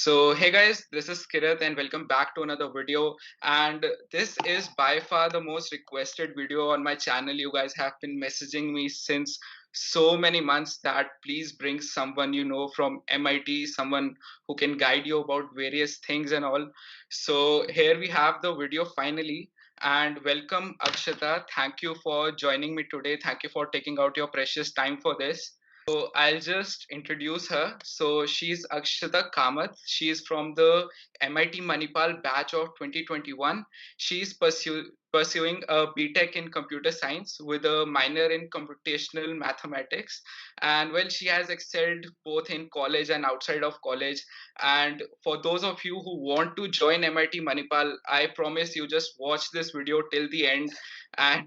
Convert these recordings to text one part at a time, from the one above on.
So hey guys, this is Kirat and welcome back to another video. And this is by far the most requested video on my channel. You guys have been messaging me since so many months that please bring someone you know from MIT, someone who can guide you about various things and all. So here we have the video finally. And welcome Akshata. Thank you for joining me today. Thank you for taking out your precious time for this. So I'll just introduce her. So she's Akshatha Kamath. She is from the MIT Manipal batch of 2021. She's pursuing a BTech in computer science with a minor in computational mathematics. And well, she has excelled both in college and outside of college. And for those of you who want to join MIT Manipal, I promise you just watch this video till the end and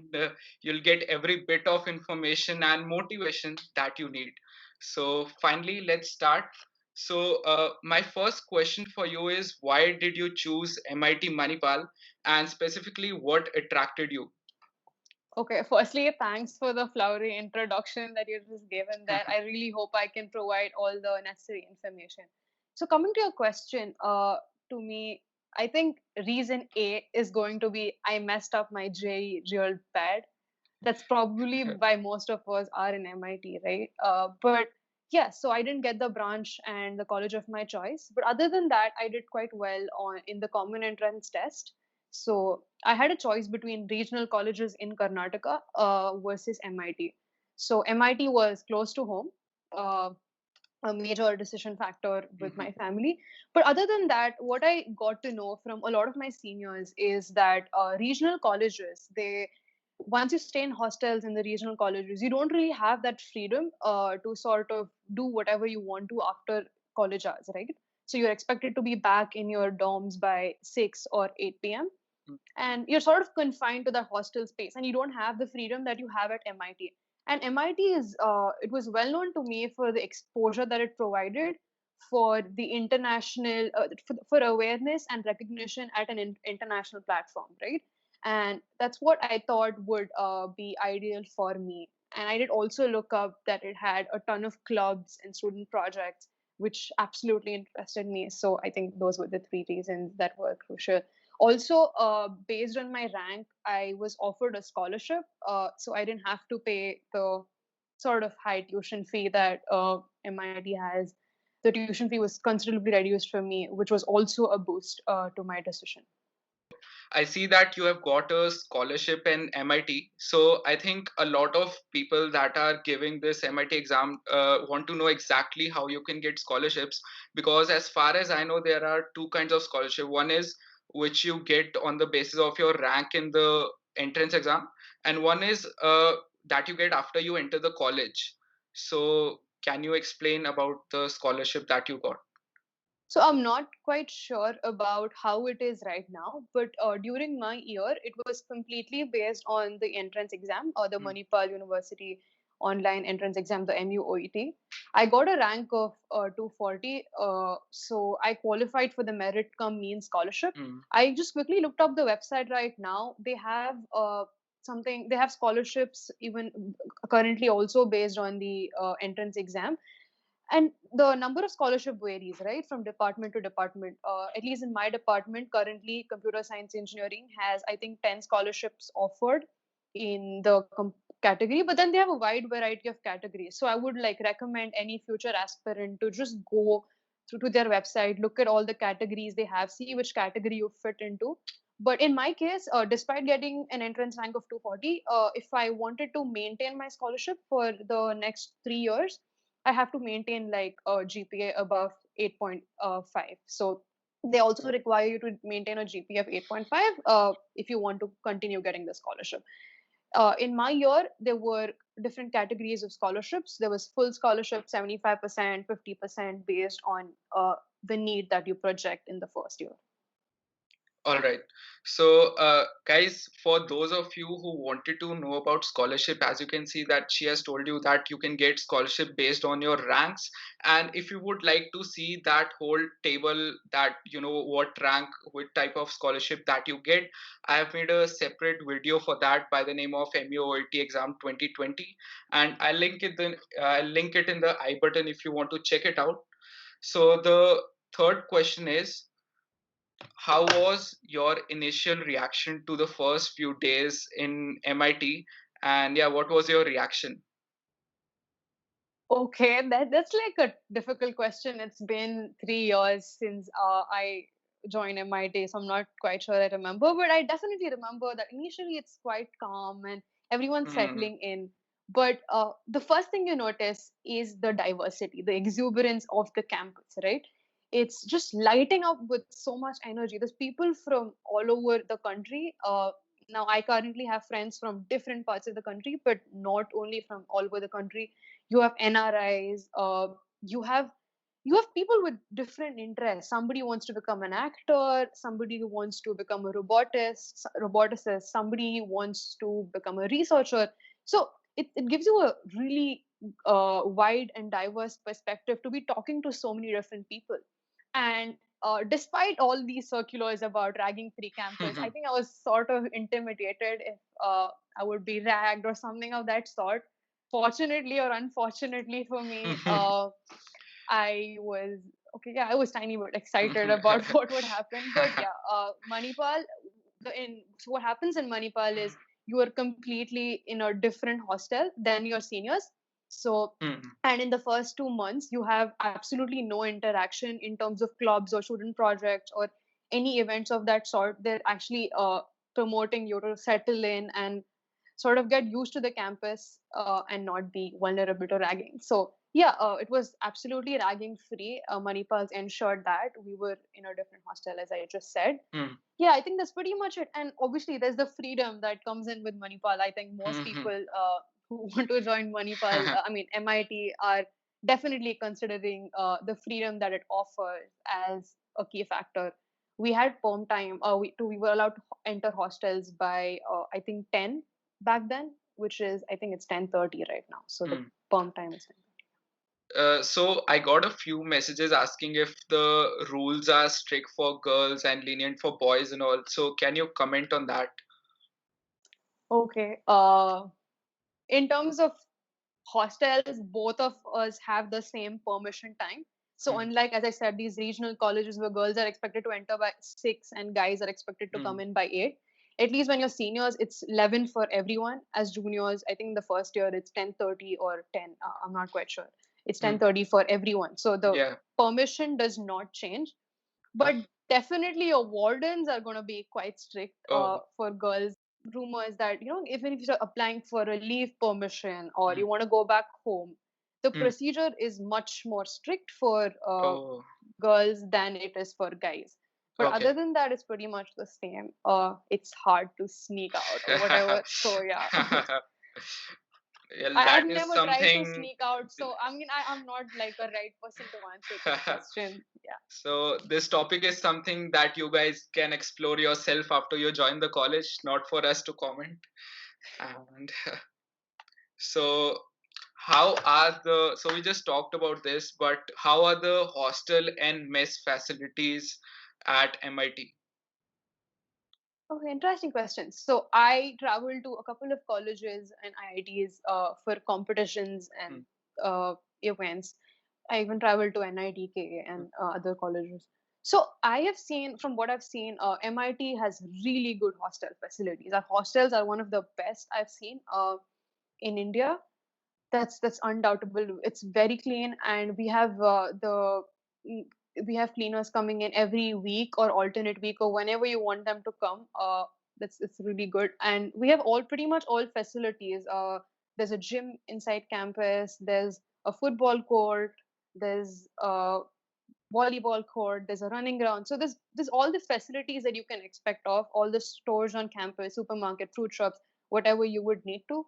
you'll get every bit of information and motivation that you need. So finally, let's start. So my first question for you is, why did you choose MIT Manipal, and specifically what attracted you? Okay, firstly, thanks for the flowery introduction that you just given there. I really hope I can provide all the necessary information. So, coming to your question, to me, I think reason A is going to be I messed up my JEE real bad. That's probably why most of us are in MIT, right? But yeah, so I didn't get the branch and the college of my choice. But other than that, I did quite well on in the common entrance test. So I had a choice between regional colleges in Karnataka versus MIT. So MIT was close to home, uh, a major decision factor with my family. But other than that, what I got to know from a lot of my seniors is that regional colleges, they once you stay in hostels in the regional colleges, you don't really have that freedom to sort of do whatever you want to after college hours, right? So you're expected to be back in your dorms by 6 or 8 p.m. And you're sort of confined to that hostel space, and you don't have the freedom that you have at MIT. And MIT is, it was well known to me for the exposure that it provided for the international, for awareness and recognition at an international platform, right? And that's what I thought would be ideal for me. And I did also look up that it had a ton of clubs and student projects, which absolutely interested me. So I think those were the three reasons that were crucial. Also, based on my rank, I was offered a scholarship, so I didn't have to pay the sort of high tuition fee that MIT has. The tuition fee was considerably reduced for me, which was also a boost to my decision. I see that you have got a scholarship in MIT. So I think a lot of people that are giving this MIT exam want to know exactly how you can get scholarships, because as far as I know, there are two kinds of scholarship. One is which you get on the basis of your rank in the entrance exam, and one is that you get after you enter the college. So can you explain about the scholarship that you got? So I'm not quite sure about how it is right now, but during my year, it was completely based on the entrance exam or the Hmm. Manipal University online entrance exam, the MUOET. I got a rank of 240, so I qualified for the merit cum means scholarship. Hmm. I just quickly looked up the website right now. They have something. They have scholarships even currently also based on the entrance exam, and the number of scholarship varies, right, from department to department. At least in my department currently, computer science engineering has, I think, 10 scholarships offered in the category, but then they have a wide variety of categories. So I would like recommend any future aspirant to just go through to their website, look at all the categories they have, see which category you fit into. But in my case, despite getting an entrance rank of 240, if I wanted to maintain my scholarship for the next 3 years, I have to maintain like a GPA above 8.5. So they also require you to maintain a GPA of 8.5 if you want to continue getting the scholarship. In my year, there were different categories of scholarships. There was full scholarship, 75%, 50% based on the need that you project in the first year. All right. So, guys, for those of you who wanted to know about scholarship, as you can see that she has told you that you can get scholarship based on your ranks. And if you would like to see that whole table that, you know, what rank, what type of scholarship that you get, I have made a separate video for that by the name of MUOIT exam 2020. And I'll link it in the I button if you want to check it out. So the third question is, how was your initial reaction to the first few days in MIT? And yeah, what was your reaction? Okay, that's like a difficult question. It's been 3 years since I joined MIT, so I'm not quite sure I remember, but I definitely remember that initially it's quite calm and everyone's Hmm. settling in. But the first thing you notice is the diversity, the exuberance of the campus, right? It's just lighting up with so much energy. There's people from all over the country. Now, I currently have friends from different parts of the country, but not only from all over the country. You have NRIs, you have people with different interests. Somebody wants to become an actor, somebody who wants to become a roboticist, somebody wants to become a researcher. So it gives you a really wide and diverse perspective to be talking to so many different people. And despite all these circulars about ragging free campus, I think I was sort of intimidated if I would be ragged or something of that sort. Fortunately or unfortunately for me, I was okay. Yeah, I was tiny bit excited about what would happen. But yeah, Manipal. So what happens in Manipal is you are completely in a different hostel than your seniors. So, and in the first 2 months, you have absolutely no interaction in terms of clubs or student projects or any events of that sort. They're actually promoting you to settle in and sort of get used to the campus and not be vulnerable to ragging. So yeah, it was absolutely ragging free. Manipals ensured that we were in a different hostel, as I just said. Yeah, I think that's pretty much it. And obviously, there's the freedom that comes in with Manipal. I think most people who want to join Manipal, I mean MIT, are definitely considering the freedom that it offers as a key factor. We had perm time. We were allowed to enter hostels by I think 10 back then, which is I think it's 10:30 right now. So the perm time is 10. So I got a few messages asking if the rules are strict for girls and lenient for boys and all. So can you comment on that? Okay. In terms of hostels, both of us have the same permission time. So Hmm. unlike, as I said, these regional colleges where girls are expected to enter by 6 and guys are expected to come Hmm. in by 8, at least when you're seniors, it's 11 for everyone. As juniors, I think the first year it's 10:30 or 10. I'm not quite sure. It's Hmm. 10:30 for everyone. So the Yeah. permission does not change, but definitely your wardens are going to be quite strict Oh. for girls. Rumors that, even if you're applying for a leave permission or Hmm. you want to go back home, the Hmm. procedure is much more strict for Oh. girls than it is for guys. But Okay. other than that, it's pretty much the same. It's hard to sneak out or whatever. So yeah, Well, I've that is never tried to something. sneak out. So I mean, I'm not like a right person to answer this question. Yeah. So this topic is something that you guys can explore yourself after you join the college, not for us to comment. And so so we just talked about this, but how are the hostel and mess facilities at MIT? Okay, interesting question. So I traveled to a couple of colleges and IITs for competitions and Hmm. events. I even traveled to NITK and other colleges. So I have seen, from what I've seen, MIT has really good hostel facilities. Our hostels are one of the best I've seen in India. That's undoubtable. It's very clean, and mm, we have cleaners coming in every week or alternate week or whenever you want them to come. That's it's really good, and we have all pretty much all facilities. There's a gym inside campus. There's a football court. There's a volleyball court. There's a running ground. So there's all the facilities that you can expect of all the stores on campus, supermarket, fruit shops, whatever you would need to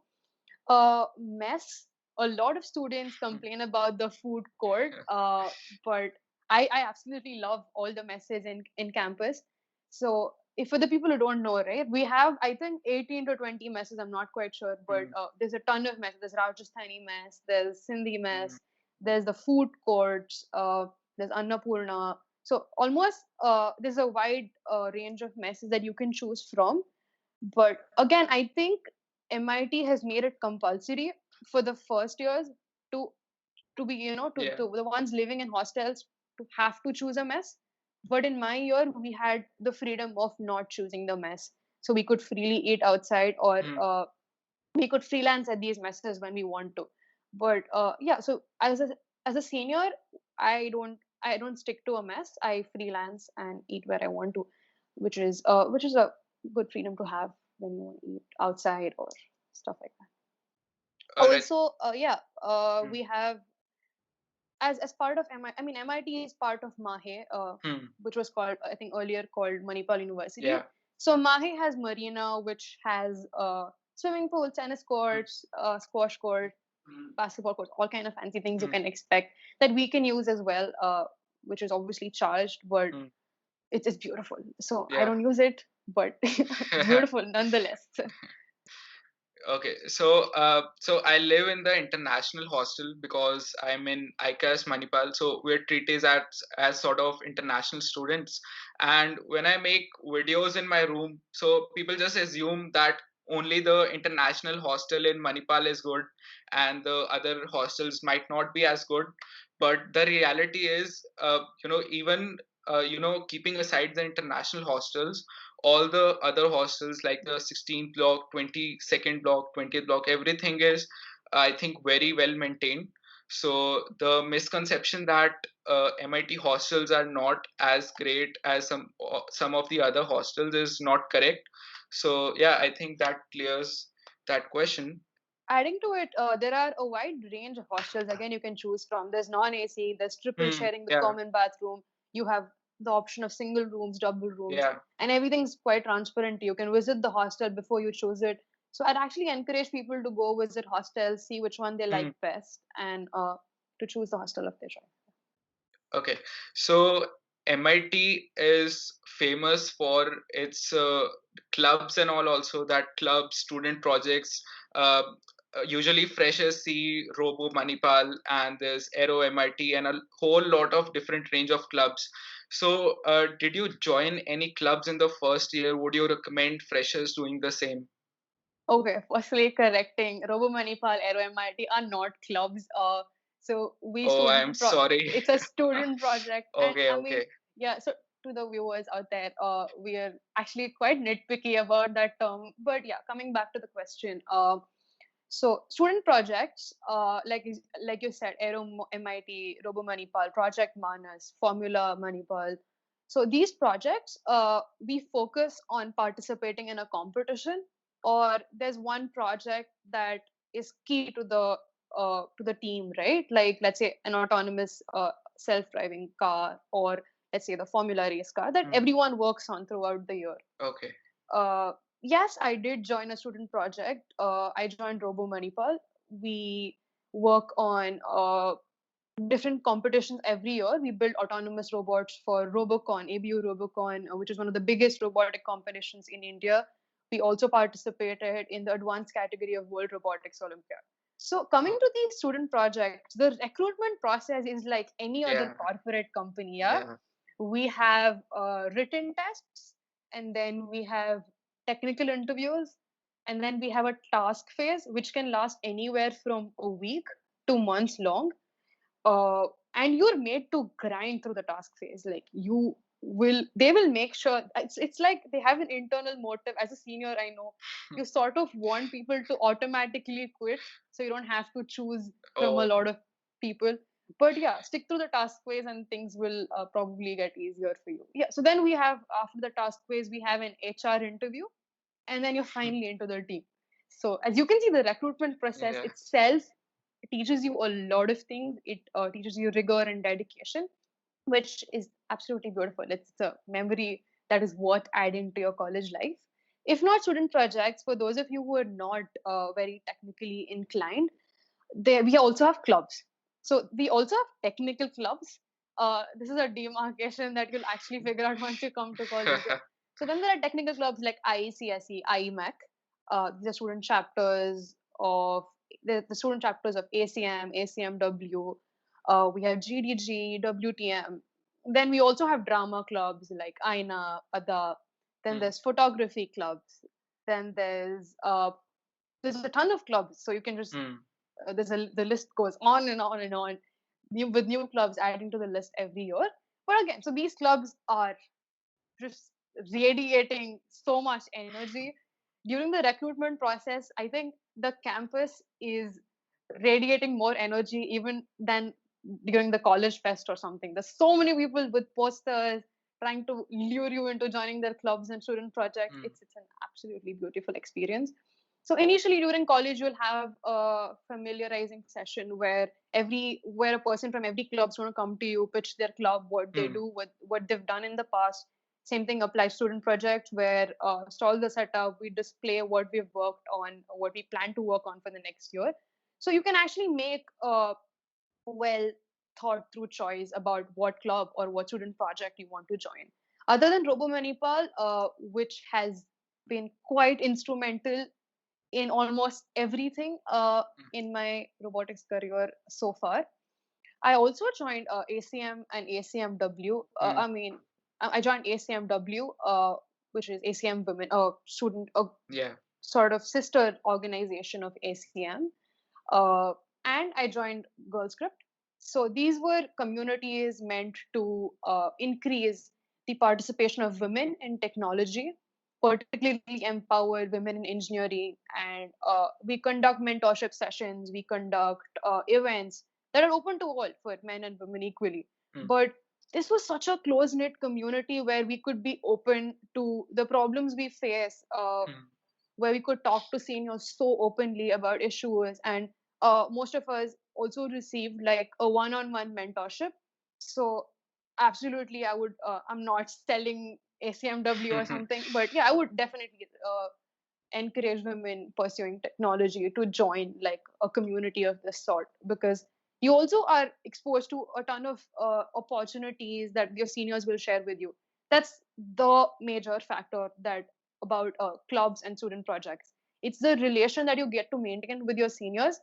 mess. A lot of students complain about the food court, but I absolutely love all the messes in campus. So, if for the people who don't know, right, we have I think 18 to 20 messes. I'm not quite sure, but Hmm. there's a ton of messes. There's Rajasthani mess, there's Sindhi Hmm. mess, there's the food courts, there's Annapurna. So almost there's a wide range of messes that you can choose from. But again, I think MIT has made it compulsory for the first years to to be, Yeah. to the ones living in hostels to have to choose a mess. But in my year, we had the freedom of not choosing the mess. So we could freely eat outside, or we could freelance at these messes when we want to. But yeah, so as a senior, I don't stick to a mess. I freelance and eat where I want to, which is a good freedom to have when you want to eat outside or stuff like that. All right. Also, yeah, Hmm. we have, as part of MIT. I mean, MIT is part of Mahe, Hmm. which was called, I think, earlier called Manipal University. Yeah. So Mahe has marina, which has swimming pool, tennis Hmm. courts, squash court, Hmm. basketball courts, all kind of fancy things you Hmm. can expect that we can use as well, which is obviously charged, but Hmm. it's beautiful. So I Yeah. don't use it, but it's beautiful nonetheless. Okay, so I live in the international hostel because I'm in ICAS Manipal. So we're treated as sort of international students. And when I make videos in my room, so people just assume that only the international hostel in Manipal is good, and the other hostels might not be as good. But the reality is, even keeping aside the international hostels, all the other hostels like the 16th block, 22nd block, 20th block, everything is, I think, very well maintained. So the misconception that MIT hostels are not as great as some of the other hostels is not correct. So yeah, I think that clears that question. Adding to it, there are a wide range of hostels again you can choose from. There's non-AC, there's triple Hmm. sharing with Yeah. common bathroom. You have the option of single rooms, double rooms, Yeah. and everything's quite transparent. You can visit the hostel before you choose it. So I'd actually encourage people to go visit hostels, see which one they like Hmm. best, and to choose the hostel of their choice. Okay, so MIT is famous for its clubs and all, also that clubs, student projects. Uh, Usually, freshers see Robo Manipal and there's Aero MIT and a whole lot of different range of clubs. So, did you join any clubs in the first year? Would you recommend freshers doing the same? Okay, firstly correcting, Robo Manipal, Aero MIT are not clubs. So we Oh, I'm sorry. it's a student project, and Okay, I mean, okay. yeah. So to the viewers out there, we are actually quite nitpicky about that term. But yeah, coming back to the question, so student projects, like you said, MIT, Robo Manipal, Project Manas, Formula Manipal. So these projects, we focus on participating in a competition, or there's one project that is key to the team, right? Like let's say an autonomous self-driving car, or let's say the Formula race car that Hmm. everyone works on throughout the year. Okay. Yes, I did join a student project. I joined Robo Manipal. We work on different competitions every year. We build autonomous robots for Robocon, ABU Robocon, which is one of the biggest robotic competitions in India. We also participated in the advanced category of World Robotics Olympiad. So, coming Oh, to these student projects, the recruitment process is like any other yeah. corporate company. Yeah, Yeah. we have written tests, and then we have technical interviews, and then we have a task phase, which can last anywhere from a week to months long. uh, and you're made to grind through the task phase. Like they will make sure it's like they have an internal motive. As a senior, I know you sort of want people to automatically quit, so you don't have to choose from a Oh. lot of people. But yeah, stick through the task phase and things will probably get easier for you. Yeah, so then we have, after the task phase, we have an HR interview, and then you're finally into the team. So as you can see, the recruitment process Yeah. itself teaches you a lot of things. It teaches you rigor and dedication, which is absolutely beautiful. It's a memory that is worth adding to your college life. If not student projects, for those of you who are not very technically inclined, we also have clubs. So we also have technical clubs. This is a demarcation that you'll actually figure out once you come to college. Yeah. So then there are technical clubs like IECSE, IEMAC. These are student chapters of the student chapters of ACM, ACMW. We have GDG, WTM. Then we also have drama clubs like AINA, ADA. Then Hmm. there's photography clubs. Then there's a ton of clubs, so you can just Hmm. the list goes on and on and on. with new clubs adding to the list every year. But again, so these clubs are just radiating so much energy during the recruitment process. I think the campus is radiating more energy even than during the college fest or something. There's so many people with posters trying to lure you into joining their clubs and student projects. It's an absolutely beautiful experience. So initially during college, you'll have a familiarizing session where a person from every club's going to come to you, pitch their club, what they do, what they've done in the past. Same thing applies student project, where stall the setup, we display what we've worked on, what we plan to work on for the next year. So you can actually make a well thought through choice about what club or what student project you want to join. Other than Robo Manipal, which has been quite instrumental in almost everything in my robotics career so far. I also joined ACM and ACMW. I joined ACMW, which is ACM Women, student, sort of sister organization of ACM, uh, and I joined Girl Script. So these were communities meant to increase the participation of women in technology, particularly empower women in engineering. And we conduct mentorship sessions, we conduct events that are open to all for men and women equally. But this was such a close knit community where we could be open to the problems we face, where we could talk to seniors so openly about issues. And most of us also received like a one-on-one mentorship. So absolutely, I'm not selling ACMW or something, but yeah, I would definitely encourage women pursuing technology to join like a community of this sort, because you also are exposed to a ton of opportunities that your seniors will share with you. That's the major factor that about clubs and student projects. It's the relation that you get to maintain with your seniors,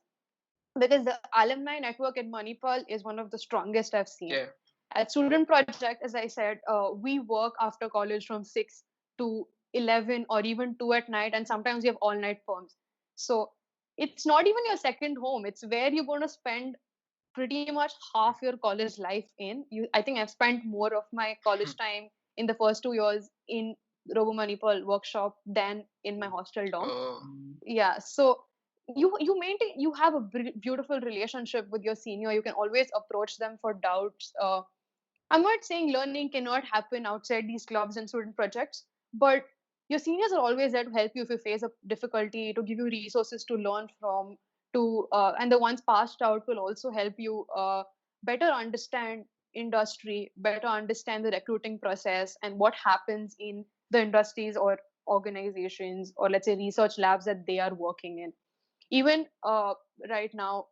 because the alumni network at Manipal is one of the strongest I've seen. At student project, as I said, we work after college from 6 to 11 or even 2 at night, and sometimes we have all night firms. So it's not even your second home. It's where you're going to spend pretty much half your college life in. I think I've spent more of my college time in the first 2 years in Robo Manipal workshop than in my hostel dorm. Yeah, so you have a beautiful relationship with your senior. You can always approach them for doubts. I'm not saying learning cannot happen outside these clubs and student projects, but your seniors are always there to help you if you face a difficulty, to give you resources to learn from, and the ones passed out will also help you better understand industry, better understand the recruiting process and what happens in the industries or organizations, or let's say research labs that they are working in. Even right now,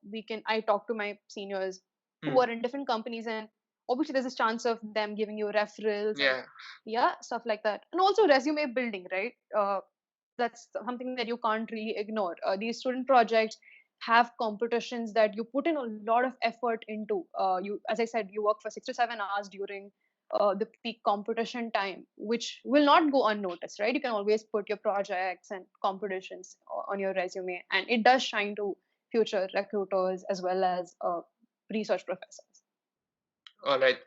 I talk to my seniors who are in different companies, and obviously there's a chance of them giving you referrals and yeah, stuff like that. And also resume building, right? That's something that you can't really ignore. These student projects have competitions that you put in a lot of effort into. As I said, you work for 6 to 7 hours during the peak competition time, which will not go unnoticed, right? You can always put your projects and competitions on your resume, and it does shine to future recruiters as well as research professors. All right.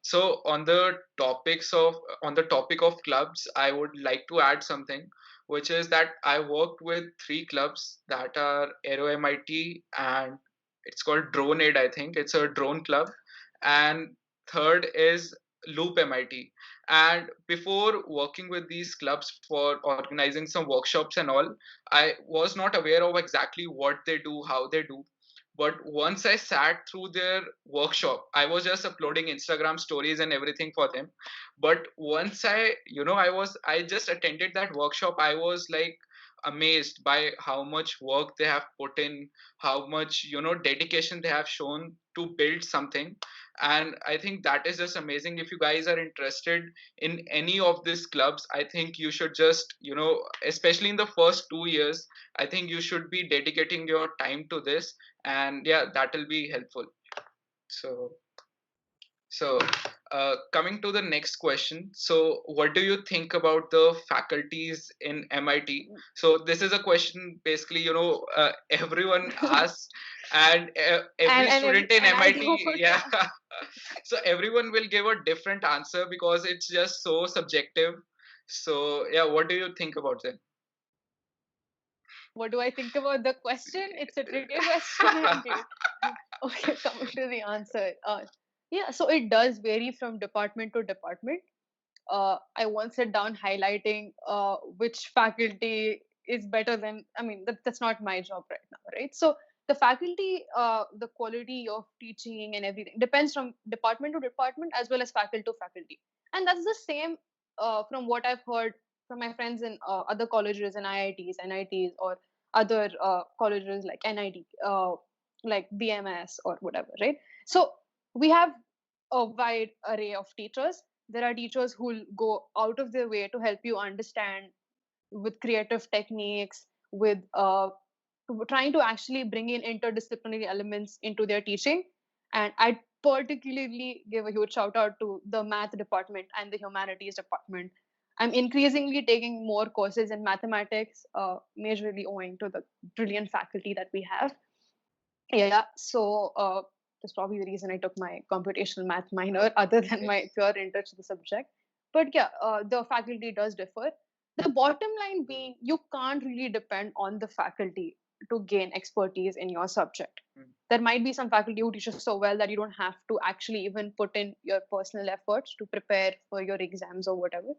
So on the topic of clubs, I would like to add something, which is that I worked with three clubs that are Aero MIT, and it's called Drone Aid. I think it's a drone club, and third is Loop MIT. And before working with these clubs for organizing some workshops and all, I was not aware of exactly what they do, how they do. But once I sat through their workshop, I was just uploading Instagram stories and everything for them. But once I just attended that workshop, I was like amazed by how much work they have put in, how much dedication they have shown to build something. And I think that is just amazing. If you guys are interested in any of these clubs, I think you should just especially in the first 2 years, I think you should be dedicating your time to this, and yeah, that will be helpful. So So, coming to the next question. So, what do you think about the faculties in MIT? So, this is a question basically, everyone asks, and every student in And I MIT, go for yeah. So, everyone will give a different answer because it's just so subjective. So, yeah, what do you think about that? what do I think about the question? It's a tricky question indeed. Okay, coming to the answer. Yeah, so it does vary from department to department. I once sit down highlighting which faculty is better than, I mean, that's not my job right now, right? So the faculty, the quality of teaching and everything depends from department to department as well as faculty to faculty. And that's the same from what I've heard from my friends in other colleges and NITs, or other colleges like NIT, like BMS or whatever, right? So we have a wide array of teachers. There are teachers who will go out of their way to help you understand with creative techniques, with trying to actually bring in interdisciplinary elements into their teaching. And I particularly give a huge shout out to the math department and the humanities department. I'm increasingly taking more courses in mathematics, majorly owing to the brilliant faculty that we have. Yeah, so that's probably the reason I took my computational math minor, other than Okay. my pure interest in the subject. But yeah, the faculty does differ. The bottom line being, you can't really depend on the faculty to gain expertise in your subject. Mm. There might be some faculty who teaches so well that you don't have to actually even put in your personal efforts to prepare for your exams or whatever.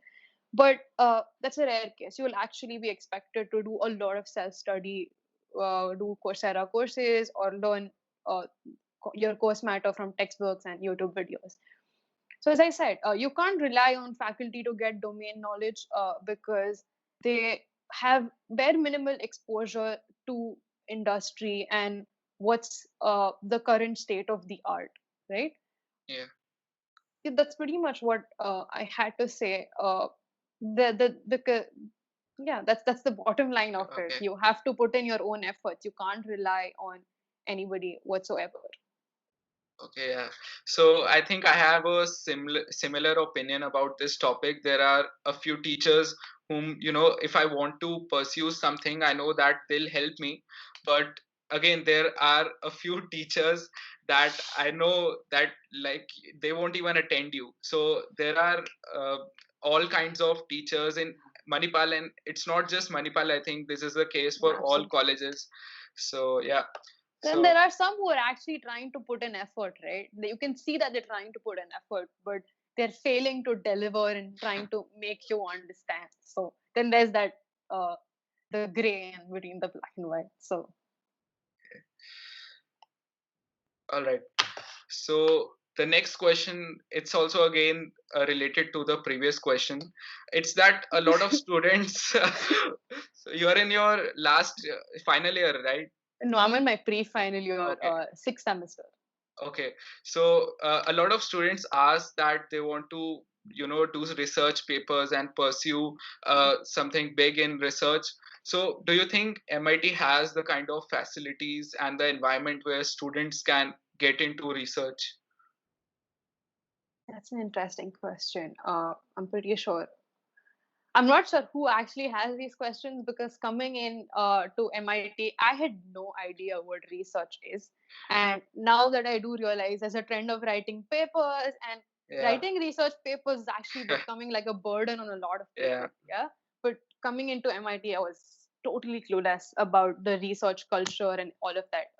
But that's a rare case. You will actually be expected to do a lot of self study, do Coursera courses, or learn uh, your course matter from textbooks and YouTube videos. So, as I said, you can't rely on faculty to get domain knowledge because they have bare minimal exposure to industry and what's the current state of the art, right? Yeah. Yeah, that's pretty much what I had to say. Yeah, that's the bottom line of it. Okay. You have to put in your own efforts. You can't rely on anybody whatsoever. Okay, yeah. So I think I have a similar opinion about this topic. There are a few teachers whom, if I want to pursue something, I know that they'll help me. But again, there are a few teachers that I know that like they won't even attend you. So there are uh, all kinds of teachers in Manipal, and it's not just Manipal. I think this is the case Yeah, for all absolutely. colleges. So yeah. Then So there are some who are actually trying to put in effort, right? You can see that they're trying to put in effort, but they're failing to deliver and trying to make you understand. So then there's that the gray in between the black and white. So all right. So the next question, it's also again related to the previous question. It's that a lot of students, so you are in your last final year, right? no, I'm in my pre-final year, Okay. sixth semester. Okay. So a lot of students ask that they want to, do research papers and pursue something big in research. So do you think MIT has the kind of facilities and the environment where students can get into research? That's an interesting question. I'm pretty sure. I'm not sure who actually has these questions, because coming in to MIT, I had no idea what research is. And now that I do realize there's a trend of writing papers, and Yeah. writing research papers is actually becoming like a burden on a lot of Yeah. people. Yeah. But coming into MIT, I was totally clueless about the research culture and all of that.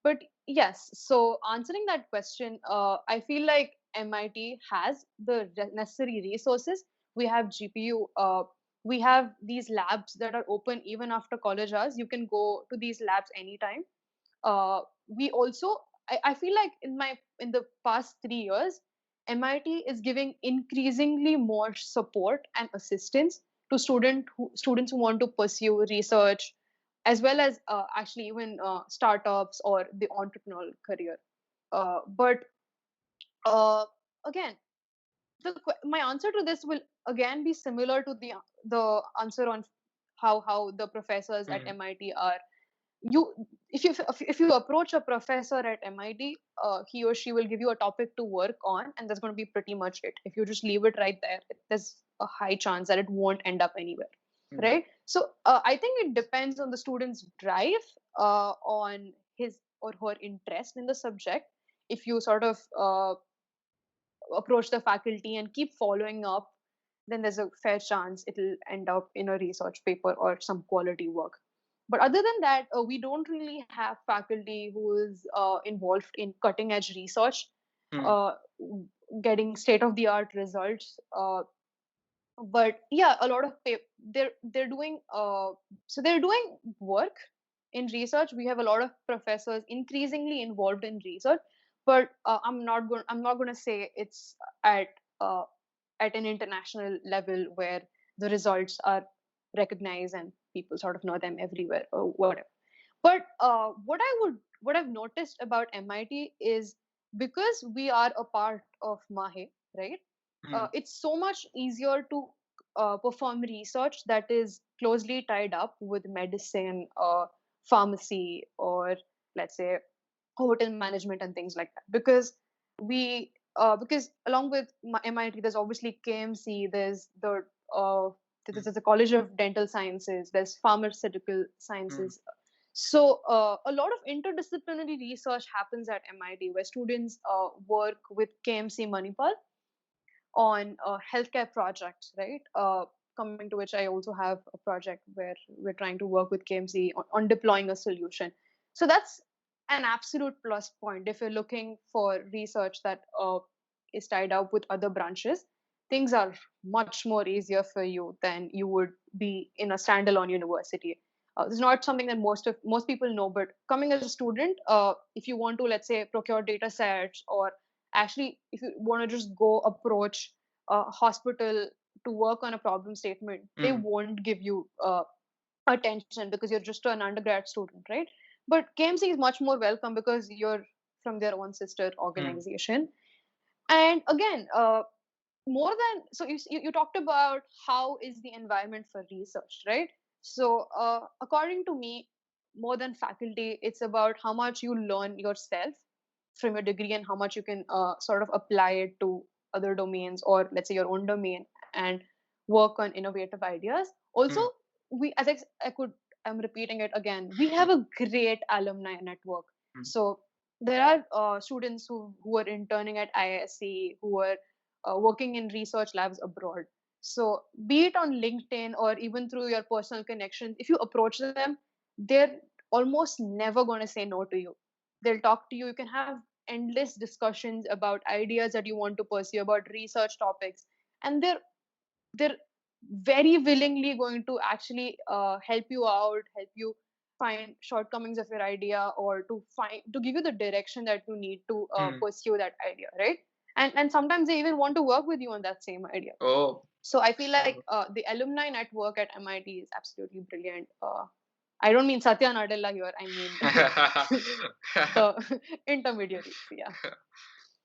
But yes, so answering that question, I feel like MIT has the necessary resources. We have GPU. We have these labs that are open even after college hours. You can go to these labs anytime. We also, I feel like in the past 3 years, MIT is giving increasingly more support and assistance to students who want to pursue research, as well as actually even startups or the entrepreneurial career. But again, my answer to this will again be similar to the answer on how the professors at Hmm. MIT are. You if you approach a professor at MIT, he or she will give you a topic to work on, and that's going to be pretty much it. If you just leave it right there, there's a high chance that it won't end up anywhere, right? So I think it depends on the student's drive, on his or her interest in the subject. If you sort of approach the faculty and keep following up, then there's a fair chance it'll end up in a research paper or some quality work. But other than that, we don't really have faculty who is involved in cutting edge research, uh, getting state of the art results. But yeah, a lot of they're doing they're doing work in research. We have a lot of professors increasingly involved in research, but I'm not going to say it's at uh, at an international level where the results are recognized and people sort of know them everywhere or whatever. But what I've noticed about MIT is, because we are a part of Mahe, right? It's so much easier to perform research that is closely tied up with medicine, pharmacy, or let's say hotel management and things like that. Because along with MIT, there's obviously KMC, uh, there's the College of Dental Sciences, there's pharmaceutical sciences. So a lot of interdisciplinary research happens at MIT, where students work with KMC Manipal on healthcare projects, right? Coming to which, I also have a project where we're trying to work with KMC on deploying a solution. So that's an absolute plus point if you're looking for research that is tied up with other branches. Things are much more easier for you than you would be in a standalone university. It's not something that most people know, but coming as a student, if you want to, let's say, procure data sets, or actually if you want to just go approach a hospital to work on a problem statement, they won't give you attention because you're just an undergrad student, right? But KMC is much more welcome because you're from their own sister organization. And again, more than so you talked about how is the environment for research, right? So according to me, more than faculty, it's about how much you learn yourself from your degree and how much you can sort of apply it to other domains, or let's say your own domain, and work on innovative ideas. Also, we as I'm repeating it again, we have a great alumni network. So there are students who are interning at IISc, who are working in research labs abroad. So be it on LinkedIn or even through your personal connections, if you approach them, they're almost never going to say no to you. They'll talk to you. You can have endless discussions about ideas that you want to pursue, about research topics, and they're very willingly going to actually help you out, help you find shortcomings of your idea, or to give you the direction that you need to pursue that idea, right? And sometimes they even want to work with you on that same idea. So I feel like the alumni network at MIT is absolutely brilliant. I don't mean Satya Nadella here. I mean the intermediaries. Yeah.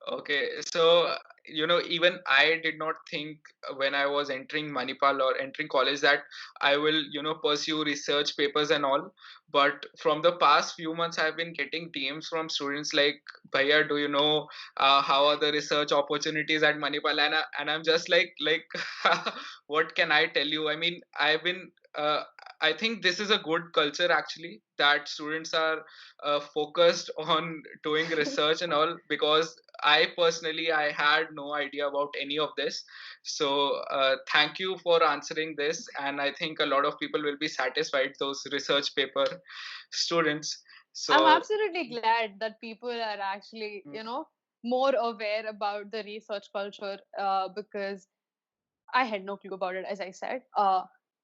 Okay, so even I did not think when I was entering Manipal or entering college that I will pursue research papers and all. But from the past few months, I've been getting DMs from students like, "Bhaiya, do you know how are the research opportunities at Manipal?" And I'm just like, what can I tell you? I mean, I think this is a good culture actually, that students are focused on doing research and all, because I had no idea about any of this. So thank you for answering this, and I think a lot of people will be satisfied, those research paper students. I'm So absolutely glad that people are actually, more aware about the research culture, because I had no clue about it, as I said.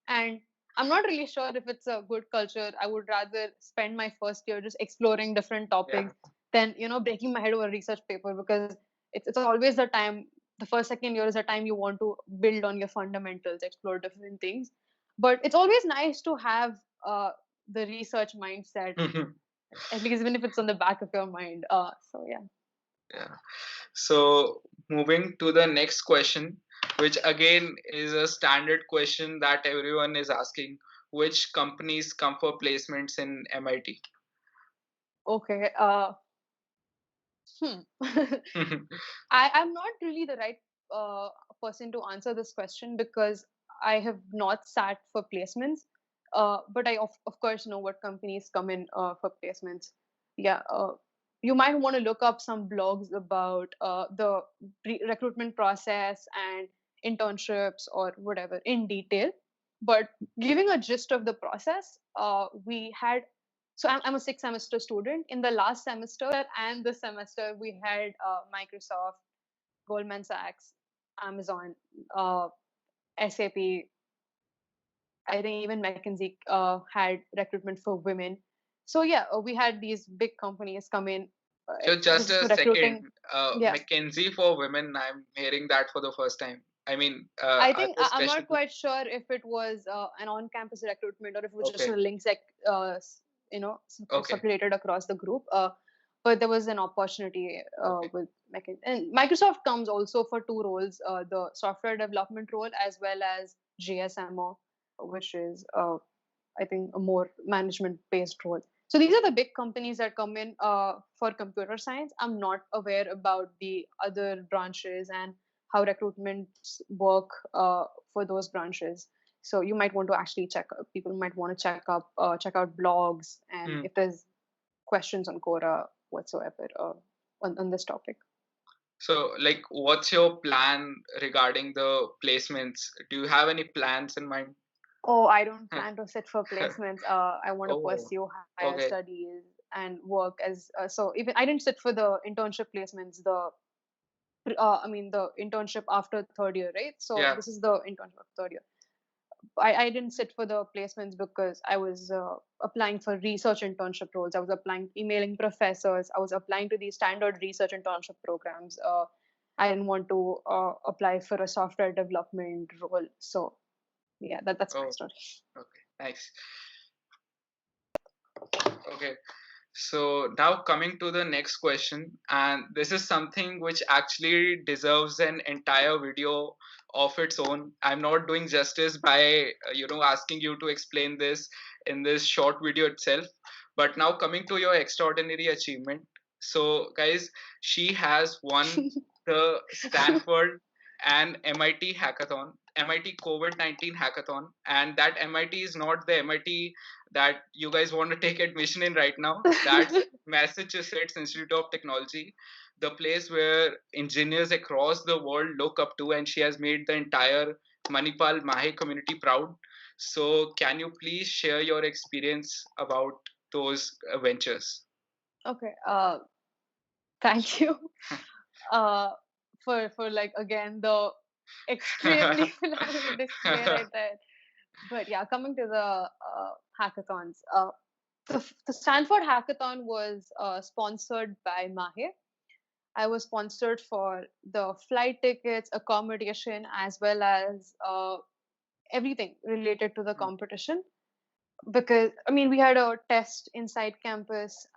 And I'm not really sure if it's a good culture. I would rather spend my first year just exploring different topics than, breaking my head over a research paper, because it's always the time, the first, second year is the time you want to build on your fundamentals, explore different things. But it's always nice to have the research mindset, at least even if it's on the back of your mind. So yeah. yeah. So moving to the next question, which again is a standard question that everyone is asking: which companies come for placements in MIT? Okay. Hmm. I'm not really the right uh, person to answer this question because I have not sat for placements. But I of course know what companies come in for placements. Yeah. You might want to look up some blogs about the recruitment process and internships or whatever in detail. But giving a gist of the process, we had so I'm a six semester student. In the last semester and this semester, we had Microsoft, Goldman Sachs, Amazon, SAP. I think even McKinsey had recruitment for women. So yeah, we had these big companies come in. So just This a for second, recruiting. Yeah, McKinsey for women. I'm hearing that for the first time. I mean, I are think they I'm not special? quite sure if it was an on-campus recruitment or if it was just Okay, a links like okay, circulated across the group. But there was an opportunity okay. with McKinsey. And Microsoft comes also for two roles: the software development role as well as GSMO, which is I think a more management-based role. So these are the big companies that come in for computer science. I'm not aware about the other branches and how recruitments work for those branches. So you might want to actually check. People might want to check out blogs, and Hmm. if there's questions on Quora whatsoever on this topic. So, like, what's your plan regarding the placements? Do you have any plans in mind? Oh, I don't plan to sit for placements. I want to Oh, pursue higher okay. studies and work as so. Even I didn't sit for the internship placements. I mean the internship after third year, right? So Yeah. this is the internship of third year. I didn't sit for the placements because I was applying for research internship roles. I was applying, emailing professors. I was applying to these standard research internship programs. I didn't want to apply for a software development role. So yeah, that's my Oh, story. okay. Nice. Okay. So now coming to the next question, and this is something which actually deserves an entire video of its own. I'm not doing justice by asking you to explain this in this short video itself. But now coming to your extraordinary achievement. So guys, she has won the Stanford and MIT hackathon, MIT COVID-19 hackathon, and that MIT is not the MIT that you guys want to take admission in right now. That's Massachusetts Institute of Technology, the place where engineers across the world look up to, and she has made the entire Manipal Mahe community proud. So, can you please share your experience about those ventures? Okay. Thank you. Uh, for like again the extremely flowery display right there. But yeah, coming to the hackathons. The Stanford hackathon was sponsored by Mahe. I was sponsored for the flight tickets, accommodation, as well as everything related to the competition. Because I mean, we had a test inside campus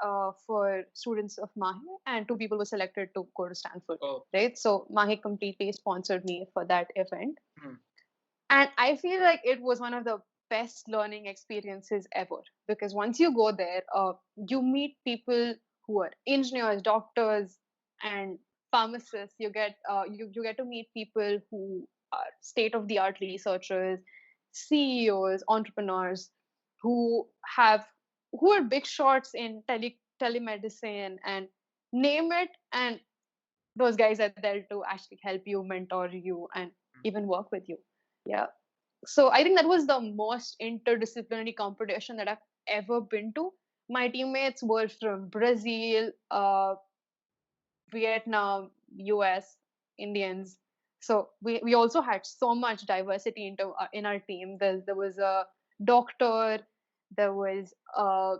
for students of Mahe, and two people were selected to go to Stanford. Oh, Right, so Mahe completely sponsored me for that event, hmm, and I feel like it was one of the best learning experiences ever because once you go there, you meet people who are engineers, doctors, and pharmacists. You get to meet people who are state of the art researchers, CEOs, entrepreneurs who have who are big shots in telemedicine and name it, and those guys are there to actually help you, mentor you, and even work with you. Yeah, so I think that was the most interdisciplinary competition that I've ever been to. My teammates were from Brazil, Vietnam, US, Indians. So we also had so much diversity in our team. There was a doctor, there was a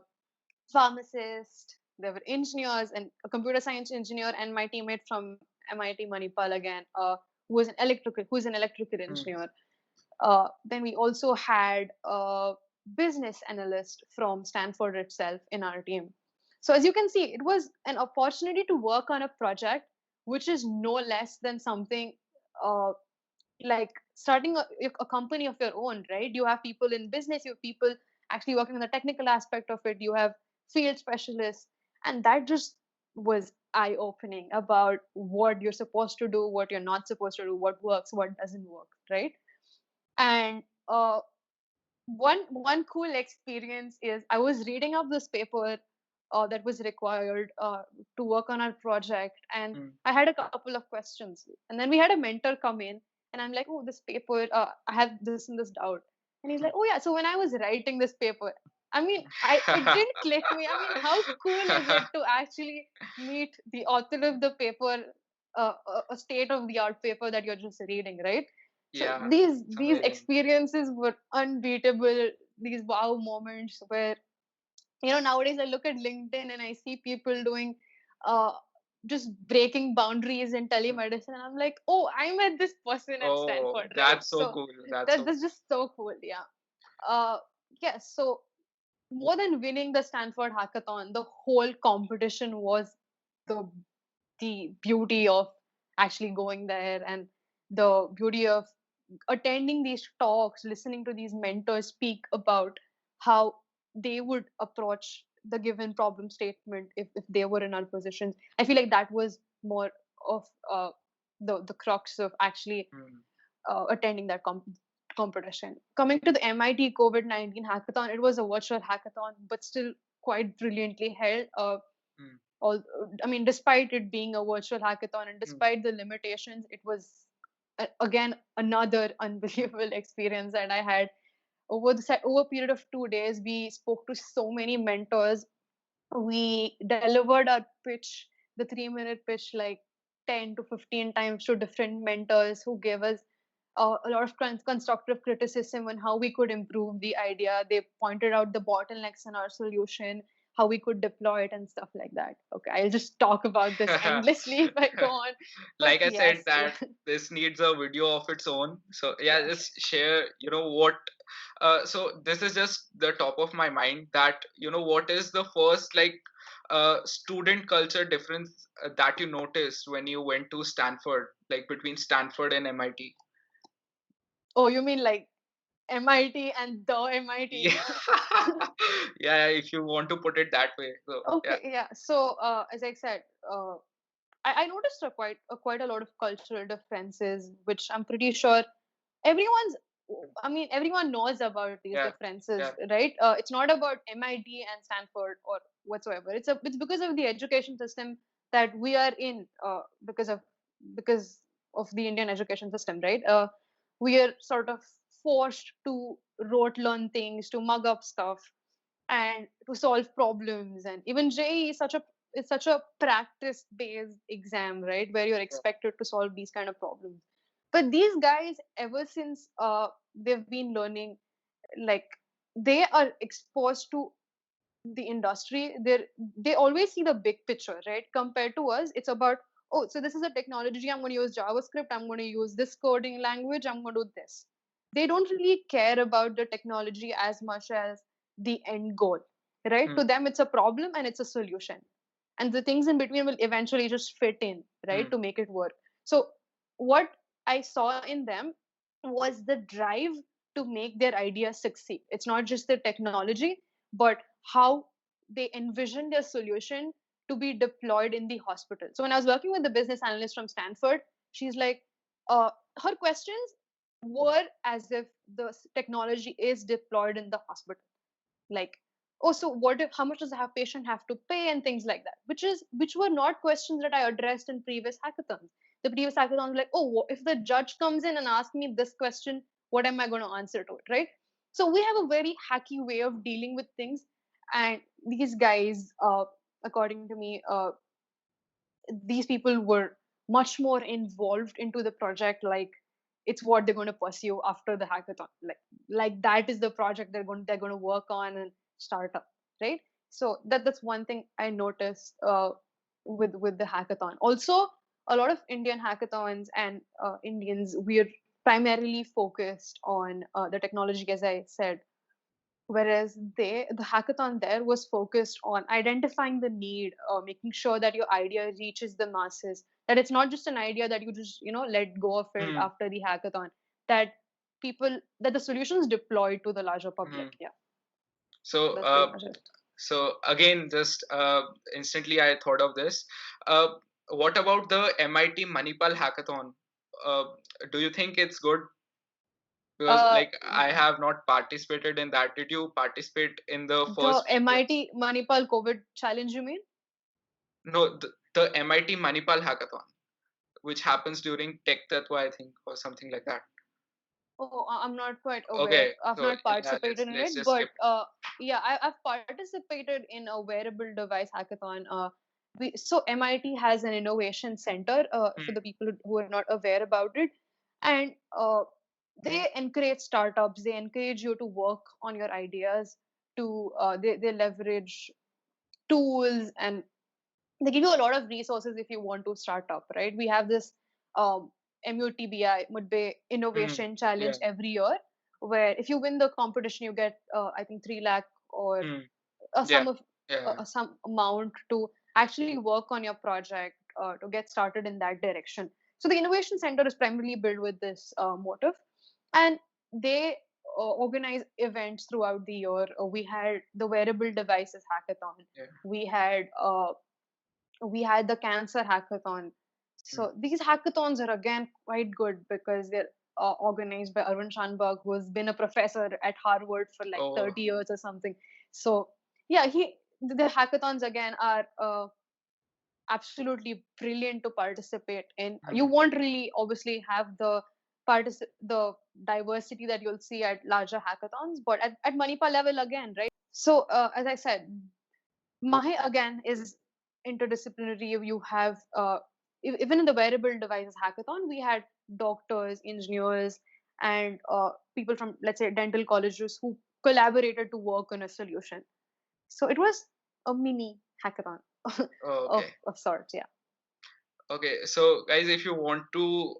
pharmacist, there were engineers and a computer science engineer, and my teammate from MIT Manipal again, who's an electrical hmm, engineer. Then we also had a business analyst from Stanford itself in our team. So as you can see, it was an opportunity to work on a project which is no less than something uh, like starting a company of your own, right? You have people in business, you have people actually working on the technical aspect of it, you have field specialists, And that just was eye-opening about what you're supposed to do, what you're not supposed to do, what works, what doesn't work, right? And one cool experience is I was reading up this paper that was required to work on our project, and Mm. I had a couple of questions, and then we had a mentor come in, and I'm like, oh, this paper, I have this and this doubt, and he's like, oh yeah, so when I was writing this paper, I mean, I it didn't click me. I mean, how cool is it to actually meet the author of the paper, a state of the art paper that you're just reading, right? So Yeah, it's these amazing. experiences were unbeatable. These wow moments where, nowadays I look at LinkedIn and I see people doing uh just breaking boundaries in telemedicine, and I'm like, oh, I met this person at Oh, Stanford, right? that's so So cool. That's so that's just so cool. Yeah. uh yes, so more than winning the Stanford hackathon, the whole competition was the the beauty of actually going there, and the beauty of attending these talks, listening to these mentors speak about how they would approach the given problem statement if they were in our positions. I feel like that was more of the crux of actually cool. attending that competition. Coming to the MIT COVID-19 hackathon, it was a virtual hackathon, but still quite brilliantly held. Mm, All I mean, despite it being a virtual hackathon and mm, despite the limitations, it was again another unbelievable experience that I had over a period of 2 days. We spoke to so many mentors. We delivered our pitch, the 3-minute pitch, like 10 to 15 times to different mentors who gave us a lot of constructive criticism on how we could improve the idea. They pointed out the bottlenecks in our solution, how we could deploy it, and stuff like that. Okay, I'll just talk about this mm. endlessly if I go on. But Like I said, yes, that this needs a video of its own. So yeah, yes. just share, what so this is just the top of my mind, that what is the first, like, student culture difference that you noticed when you went to Stanford, like between Stanford and MIT? Oh, you mean like MIT and the MIT? Yeah. Yeah, if you want to put it that way. So yeah. Okay, yeah. So, as I said, I noticed quite a lot of cultural differences, which I'm pretty sure everyone's. I mean, everyone knows about these Yeah. differences, Yeah. right? It's not about MIT and Stanford or whatsoever. It's because of the education system that we are in, because of the Indian education system, right? We are sort of forced to rote learn things, to mug up stuff, and to solve problems. And even JEE is such a practice based exam, right, where you're Yeah. expected to solve these kind of problems. But these guys, ever since they've been learning, like, they are exposed to the industry. They always see the big picture, right? Compared to us, it's about, oh, so this is a technology, I'm going to use JavaScript, I'm going to use this coding language, I'm going to do this. They don't really care about the technology as much as the end goal, right? Hmm. To them, it's a problem and it's a solution, and the things in between will eventually just fit in, right, Hmm. to make it work. So what I saw in them was the drive to make their idea succeed. It's not just the technology, but how they envision their solution to be deployed in the hospital. So when I was working with the business analyst from Stanford, she's like, her questions were as if the technology is deployed in the hospital. Like, oh, so what if, how much does the patient have to pay, and things like that, which were not questions that I addressed in previous hackathons. The previous hackathons were like, oh, if the judge comes in and asks me this question, what am I going to answer to it, right? So we have a very hacky way of dealing with things. And these guys, according to me, these people were much more involved into the project, like it's what they're going to pursue after the hackathon, like that is the project they're going to work on and start up, right? So that's one thing I noticed with the hackathon. Also, a lot of Indian hackathons and Indians, we're primarily focused on the technology, as I said, whereas the hackathon there was focused on identifying the need, making sure that your idea reaches the masses, that it's not just an idea that you just let go of it Hmm. after the hackathon, that that the solutions deployed to the larger Hmm. public. Yeah, So that's pretty much it. So again, just instantly I thought of this. Uh, what about the MIT Manipal Hackathon? Uh, do you think it's good? Because Uh, like I have not participated in that. Did you participate in the the first? MIT Manipal COVID challenge, you mean? No, the MIT Manipal Hackathon, which happens during Tech Tatwa, I think, or something like that. Oh, I'm not quite aware. Okay, I've so not yeah, participated in let's it, just skip. but yeah, I've participated in a wearable device hackathon. So MIT has an innovation center for Hmm, the people who are not aware about it, and they encourage startups. They encourage you to work on your ideas. They leverage tools, and they give you a lot of resources if you want to start up, right? We have this um, MUTBI, Mudbe hmm, Innovation Challenge yeah, every year, where if you win the competition, you get, I think, 3 lakh or hmm, a yeah, sum of yeah. some amount to actually work on your project to get started in that direction. So the Innovation Center is primarily built with this motive, and they organize events throughout the year. We had the Wearable Devices Hackathon. Yeah. We had the cancer hackathon. Hmm. So these hackathons are again quite good because they're organized by Arvind Shanbag, who has been a professor at Harvard for like Oh, 30 years or something. So yeah, the hackathons again are absolutely brilliant to participate in. You hmm, won't really obviously have the diversity that you'll see at larger hackathons, but at Manipal level again, right? So as I said, Mahi again is interdisciplinary. You have even in the wearable devices hackathon, we had doctors, engineers, and people from, let's say, dental colleges who collaborated to work on a solution. So it was a mini hackathon oh, of okay. sorts. Yeah. Okay, so guys, if you want to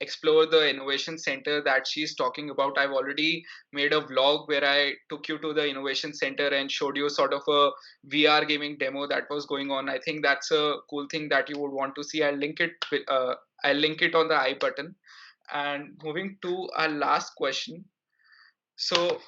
explore the innovation center that she's talking about, I've already made a vlog where I took you to the innovation center and showed you sort of a VR gaming demo that was going on. I think that's a cool thing that you would want to see. I'll link it on the I button. And moving to our last question. So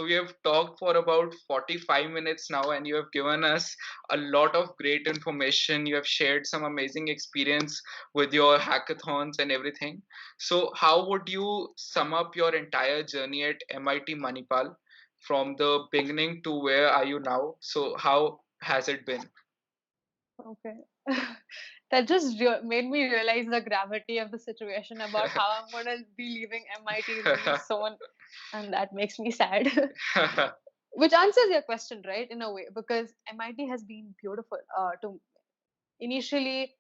we have talked for about 45 minutes now, and you have given us a lot of great information. You have shared some amazing experience with your hackathons and everything. So, how would you sum up your entire journey at MIT Manipal from the beginning to where are you now? So, how has it been? Okay. That just made me realize the gravity of the situation about how I'm going to be leaving MIT really soon, and that makes me sad. Which answers your question, right, in a way, because MIT has been beautiful. To initially,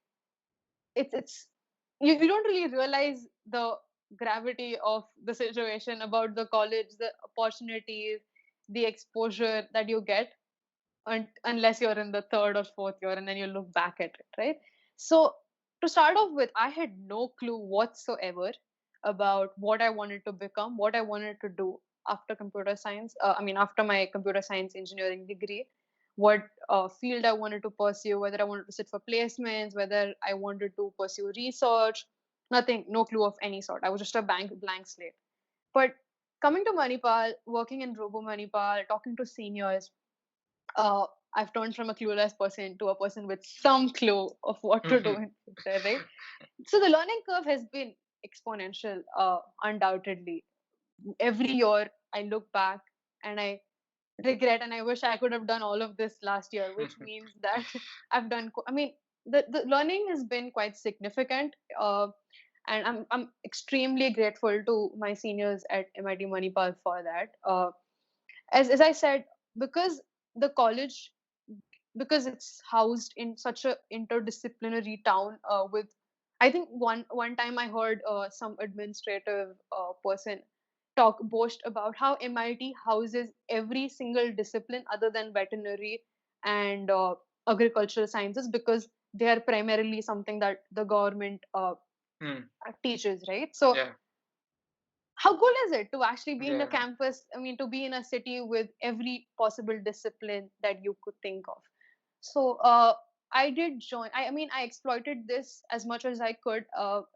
it's you don't really realize the gravity of the situation about the college, the opportunities, the exposure that you get unless you're in the third or fourth year and then you look back at it, right? So to start off with, I had no clue whatsoever about what I wanted to become, what I wanted to do after computer science. After my computer science engineering degree, what field I wanted to pursue, whether I wanted to sit for placements, whether I wanted to pursue research. Nothing, no clue of any sort. I was just a blank slate. But coming to Manipal, working in Robo Manipal, talking to seniors, uh, I've turned from a clueless person to a person with some clue of what to do in future, right? So the learning curve has been exponential, undoubtedly. Every year I look back and I regret and I wish I could have done all of this last year, which means that I've done. The learning has been quite significant, and I'm extremely grateful to my seniors at MIT Manipal for that. As I said, because the college, because it's housed in such a interdisciplinary town, with, I think, one time I heard some administrative person talk boast about how MIT houses every single discipline other than veterinary and agricultural sciences, because they are primarily something that the government Hmm. teaches, right? So Yeah, how cool is it to actually be in a yeah. campus, to be in a city with every possible discipline that you could think of. So I did join. I exploited this as much as I could,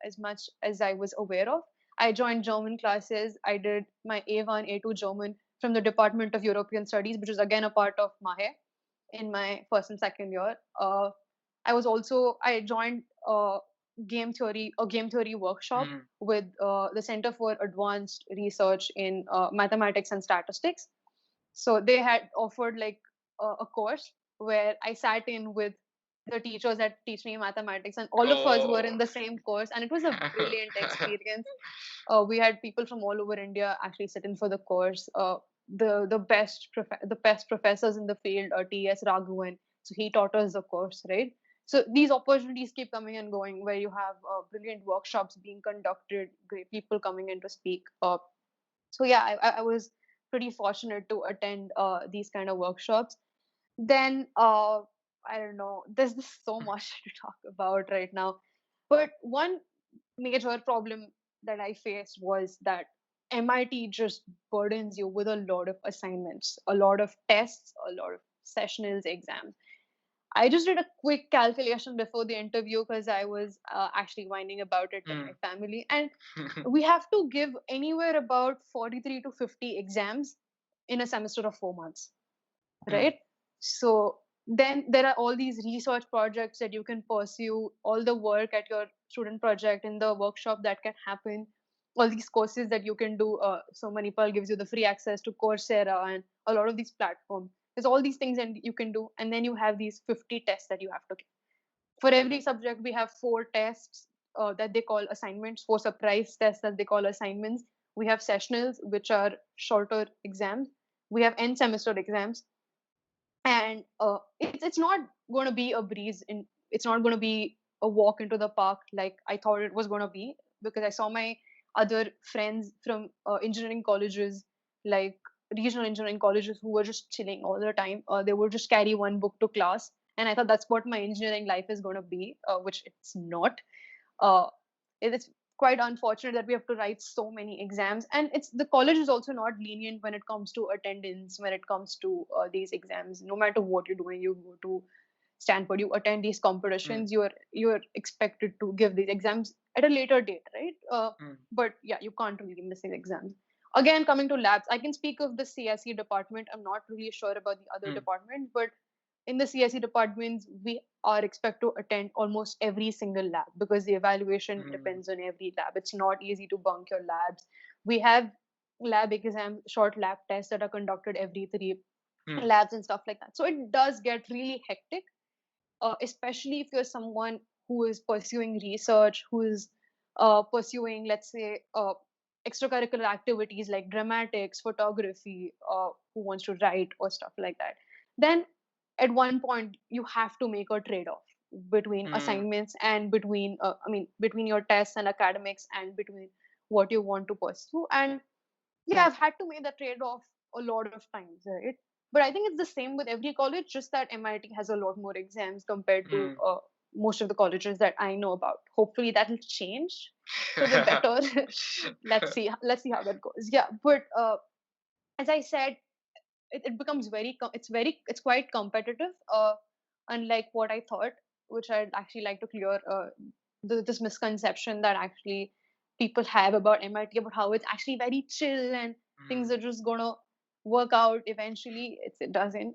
as much as I was aware of. I joined German classes. I did my A1, A2 German from the Department of European Studies, which is again a part of MAHE in my first and second year. I joined a game theory workshop Mm. with the Center for Advanced Research in Mathematics and Statistics. So they had offered like a course where I sat in with the teachers that teach me mathematics, and all of us were in Oh. the same course, and it was a brilliant experience. We had people from all over India actually sit in for the course. The best professors in the field, T.S. Raghavan. So he taught us the course, right? So these opportunities keep coming and going, where you have brilliant workshops being conducted, great people coming in to speak. So yeah, I was pretty fortunate to attend these kind of workshops. Then I don't know, there's just so much to talk about right now. But one major problem that I faced was that MIT just burdens you with a lot of assignments, a lot of tests, a lot of sessionals, exams. I just did a quick calculation before the interview because I was actually whining about it with my Mm. family. And we have to give anywhere about 43 to 50 exams in a semester of 4 months, Mm. right? So then there are all these research projects that you can pursue, all the work at your student project in the workshop that can happen, all these courses that you can do. So Manipal gives you the free access to Coursera and a lot of these platforms. There's all these things and you can do, and then you have these 50 tests that you have to give. For every subject, we have 4 tests that they call assignments, 4 surprise tests that they call assignments. We have sessionals, which are shorter exams. We have end semester exams, and it's not going to be a breeze. It's not going to be a walk into the park like I thought it was going to be, because I saw my other friends from engineering colleges, like regional engineering colleges, who were just chilling all the time. They would just carry one book to class, and I thought that's what my engineering life is going to be, which it's not. uh, it's quite unfortunate that we have to write so many exams, and it's the college is also not lenient when it comes to attendance, when it comes to these exams. No matter what you're doing, you go to Stanford, you attend these Mm. competitions, you're expected to give these exams at a later date, right? Mm. But yeah, you can't really miss these exams. Again, coming to labs, I can speak of the CSE department. I'm not really sure about the other Mm. departments, but in the CSE departments, we are expected to attend almost every single lab because the evaluation Mm. depends on every lab. It's not easy to bunk your labs. We have lab exams, short lab tests that are conducted every 3 labs and stuff like that. So it does get really hectic, especially if you're someone who is pursuing research, who is pursuing, let's say, extracurricular activities like dramatics, photography, who wants to write or stuff like that. Then at one point, you have to make a trade off between Mm. assignments and between your tests and academics and between what you want to pursue. And yeah, I've had to make that trade off a lot of times, right? But I think it's the same with every college, just that MIT has a lot more exams compared to Mm. most of the colleges that I know about. Hopefully that'll change for the better. Let's see how that goes. Yeah, but as I said, it becomes it's quite competitive, unlike what I thought, which I'd actually like to clear this misconception that actually people have about MIT, about how it's actually very chill and things Mm. are just gonna work out eventually. It doesn't.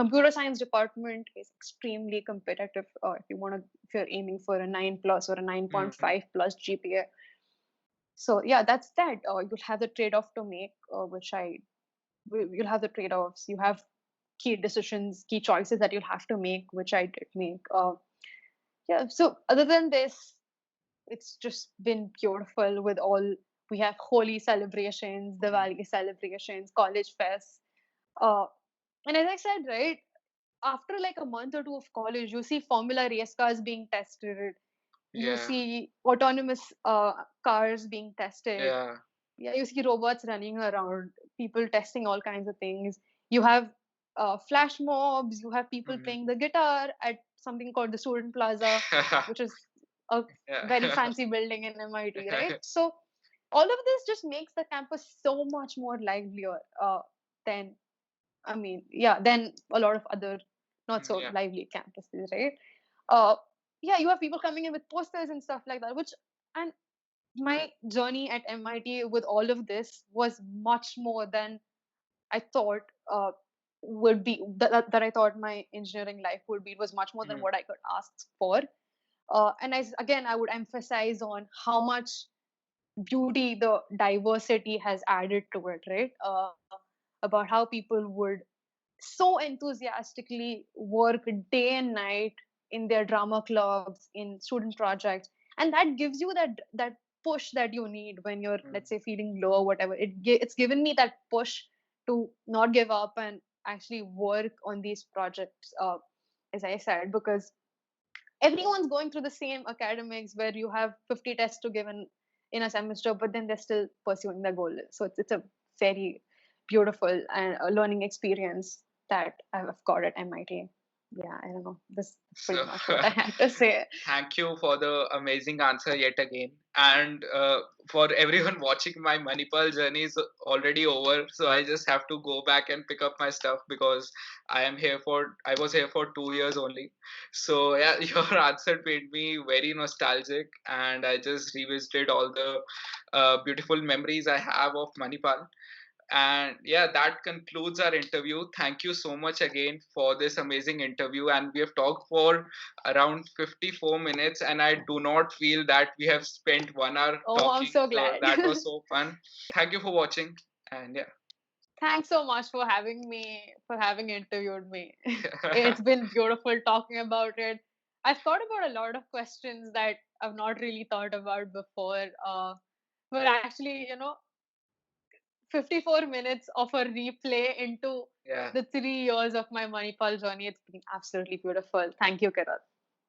Computer science department is extremely competitive. If you're aiming for a 9 plus or a Mm. 9.5 plus GPA. So yeah, that's that. You'll have the trade-off to make, you'll have the trade-offs. You have key decisions, key choices that you'll have to make, which I did make. Yeah. So other than this, it's just been beautiful with all. We have holy celebrations, Mm. Diwali celebrations, college fests. Uh, and as I said, right, after like a month or two of college, you see Formula race cars being tested. You Yeah. see autonomous cars being tested. Yeah. Yeah, you see robots running around, people testing all kinds of things. You have flash mobs, you have people Mm. playing the guitar at something called the Student Plaza, which is a very Yeah. fancy building in MIT, right? So all of this just makes the campus so much more livelier than, than a lot of other not Mm. so Yeah. lively campuses, right? Uh, yeah, you have people coming in with posters and stuff like that, and my journey at MIT with all of this was much more than I thought would be that I thought my engineering life would be. It was much more than Mhm. what I could ask for. And again, I would emphasize on how much beauty the diversity has added to it, right? About how people would so enthusiastically work day and night in their drama clubs, in student projects, and that gives you that push that you need when you're, Mhm. let's say, feeling low or whatever. It's given me that push to not give up and actually work on these projects, as I said, because everyone's going through the same academics where you have 50 tests to give in a semester, but then they're still pursuing their goal. So it's a very beautiful and a learning experience that I've got at MIT. Yeah, I don't know. This is So pretty much what I had to say. thank you for the amazing answer yet again. And for everyone watching, my Manipal journey is already over. So I just have to go back and pick up my stuff because I was here for 2 years only. So yeah, your answer made me very nostalgic, and I just revisited all the beautiful memories I have of Manipal. And yeah, that concludes our interview. Thank you so much again for this amazing interview. And we have talked for around 54 minutes, and I do not feel that we have spent 1 hour Oh, I'm talking. so So glad. that was so fun. Thank you for watching. And Thanks so much for having me, for having interviewed me. yeah. It's been beautiful talking about it. I've thought about a lot of questions that I've not really thought about before. But actually, 54 minutes of a replay into Yeah. the 3 years of my Manipal journey. It's been absolutely beautiful. Thank you, Kirat.